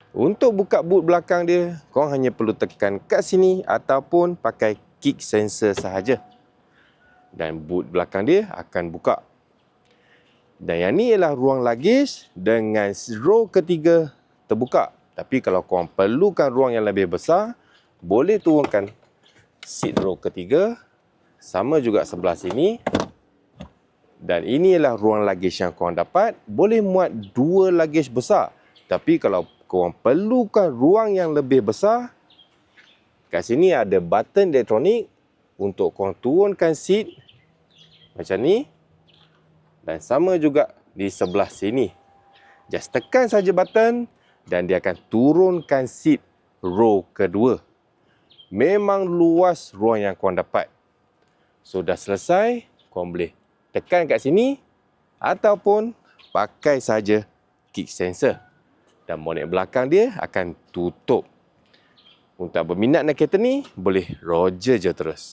Untuk buka boot belakang dia, korang hanya perlu tekan kat sini ataupun pakai kick sensor sahaja. Dan boot belakang dia akan buka. Dan yang ni ialah ruang luggage dengan row ketiga terbuka. Tapi kalau korang perlukan ruang yang lebih besar, boleh turunkan seat row ketiga. Sama juga sebelah sini. Dan ini ialah ruang luggage yang korang dapat. Boleh muat 2 luggage besar. Tapi kalau korang perlukan ruang yang lebih besar, kat sini ada button elektronik untuk korang turunkan seat macam ni. Dan sama juga di sebelah sini. Just tekan saja button dan dia akan turunkan seat row kedua. Memang luas ruang yang korang dapat. So dah selesai, korang boleh tekan kat sini ataupun pakai saja kick sensor. Dan bonet belakang dia akan tutup. Untuk berminat nak kereta ni, boleh roger je terus.